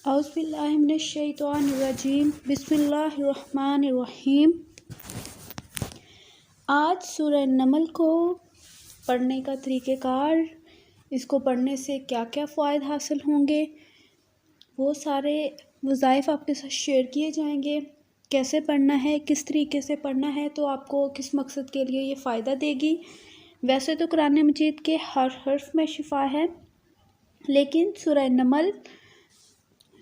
اعوذ باللہ من الشیطان الرجیم بسم اللہ الرحمن الرحیم۔ آج سورہ نمل کو پڑھنے کا طریقہ کار، اس کو پڑھنے سے کیا کیا فوائد حاصل ہوں گے، وہ سارے وظائف آپ کے ساتھ شیئر کیے جائیں گے۔ کیسے پڑھنا ہے، کس طریقے سے پڑھنا ہے، تو آپ کو کس مقصد کے لیے یہ فائدہ دے گی۔ ویسے تو قرآن مجید کے ہر حرف میں شفا ہے، لیکن سورہ نمل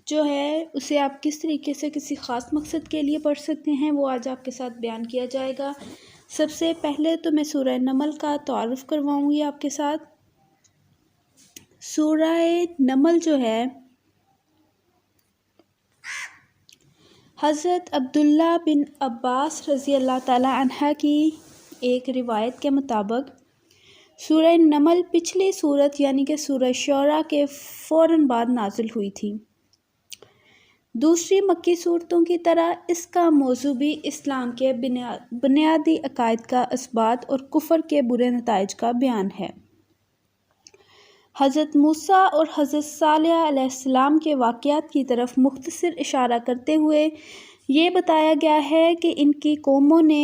جو ہے اسے آپ کس طریقے سے کسی خاص مقصد کے لیے پڑھ سکتے ہیں، وہ آج آپ کے ساتھ بیان کیا جائے گا۔ سب سے پہلے تو میں سورہ نمل کا تعارف کرواؤں گی آپ کے ساتھ۔ سورہ نمل جو ہے حضرت عبداللہ بن عباس رضی اللہ تعالی عنہ کی ایک روایت کے مطابق سورہ نمل پچھلی سورت یعنی کہ سورہ شعراء کے فوراً بعد نازل ہوئی تھی۔ دوسری مکی صورتوں کی طرح اس کا موضوع بھی اسلام کے بنیادی عقائد کا اثبات اور کفر کے برے نتائج کا بیان ہے۔ حضرت موسیٰ اور حضرت صالح علیہ السلام کے واقعات کی طرف مختصر اشارہ کرتے ہوئے یہ بتایا گیا ہے کہ ان کی قوموں نے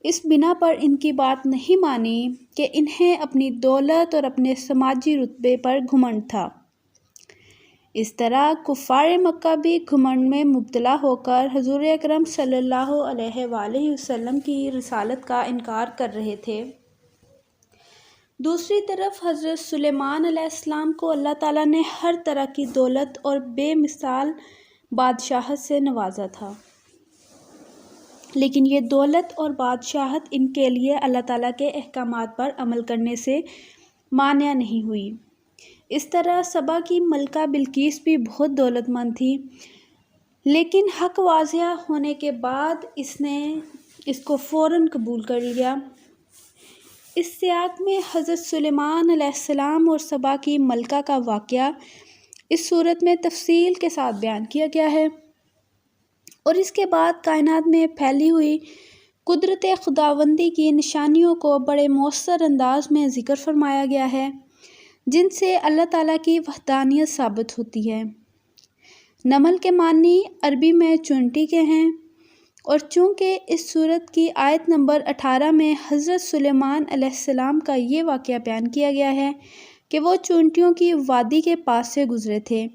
اس بنا پر ان کی بات نہیں مانی کہ انہیں اپنی دولت اور اپنے سماجی رتبے پر گھمنڈ تھا۔ اس طرح کفار مکہ بھی گھمنڈ میں مبتلا ہو کر حضور اکرم صلی اللہ علیہ وآلہ وسلم کی رسالت کا انکار کر رہے تھے۔ دوسری طرف حضرت سلیمان علیہ السلام کو اللہ تعالیٰ نے ہر طرح کی دولت اور بے مثال بادشاہت سے نوازا تھا، لیکن یہ دولت اور بادشاہت ان کے لیے اللہ تعالیٰ کے احکامات پر عمل کرنے سے مانع نہیں ہوئی۔ اس طرح سبا کی ملکہ بلقیس بھی بہت دولت مند تھی، لیکن حق واضح ہونے کے بعد اس نے اس کو فوراً قبول کر لیا۔ اس سیاق میں حضرت سلیمان علیہ السلام اور سبا کی ملکہ کا واقعہ اس صورت میں تفصیل کے ساتھ بیان کیا گیا ہے، اور اس کے بعد کائنات میں پھیلی ہوئی قدرت خداوندی کی نشانیوں کو بڑے مؤثر انداز میں ذکر فرمایا گیا ہے، جن سے اللہ تعالیٰ کی وحدانیت ثابت ہوتی ہے۔ نمل کے معنی عربی میں چونٹی کے ہیں، اور چونکہ اس سورت کی آیت نمبر 18 میں حضرت سلیمان علیہ السلام کا یہ واقعہ بیان کیا گیا ہے کہ وہ چونٹیوں کی وادی کے پاس سے گزرے تھے،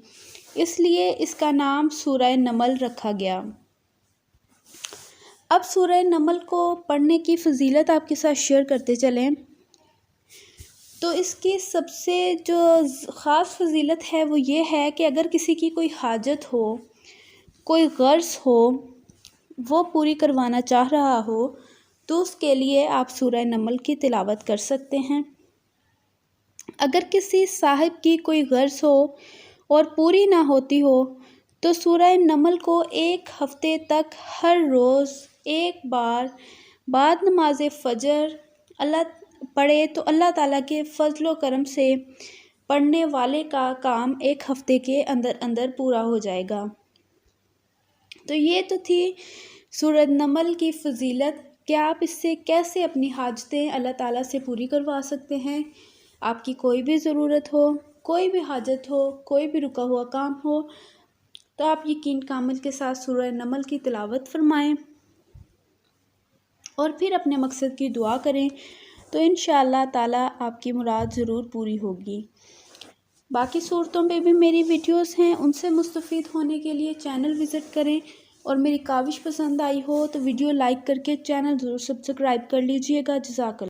اس لیے اس کا نام سورہ نمل رکھا گیا۔ اب سورہ نمل کو پڑھنے کی فضیلت آپ کے ساتھ شیئر کرتے چلیں۔ تو اس کی سب سے جو خاص فضیلت ہے وہ یہ ہے کہ اگر کسی کی کوئی حاجت ہو، کوئی غرض ہو، وہ پوری کروانا چاہ رہا ہو، تو اس کے لیے آپ سورہ نمل کی تلاوت کر سکتے ہیں۔ اگر کسی صاحب کی کوئی غرض ہو اور پوری نہ ہوتی ہو تو سورہ نمل کو ایک ہفتے تک ہر روز ایک بار بعد نماز فجر پڑھے تو اللہ تعالیٰ کے فضل و کرم سے پڑھنے والے کا کام ایک ہفتے کے اندر اندر پورا ہو جائے گا۔ تو یہ تو تھی سورہ نمل کی فضیلت کہ آپ اس سے کیسے اپنی حاجتیں اللہ تعالیٰ سے پوری کروا سکتے ہیں۔ آپ کی کوئی بھی ضرورت ہو، کوئی بھی حاجت ہو، کوئی بھی رکا ہوا کام ہو، تو آپ یقین کامل کے ساتھ سورہ نمل کی تلاوت فرمائیں اور پھر اپنے مقصد کی دعا کریں، تو انشاءاللہ تعالیٰ آپ کی مراد ضرور پوری ہوگی۔ باقی صورتوں پہ بھی میری ویڈیوز ہیں، ان سے مستفید ہونے کے لیے چینل وزٹ کریں، اور میری کاوش پسند آئی ہو تو ویڈیو لائک کر کے چینل ضرور سبسکرائب کر لیجئے گا۔ جزاک اللہ۔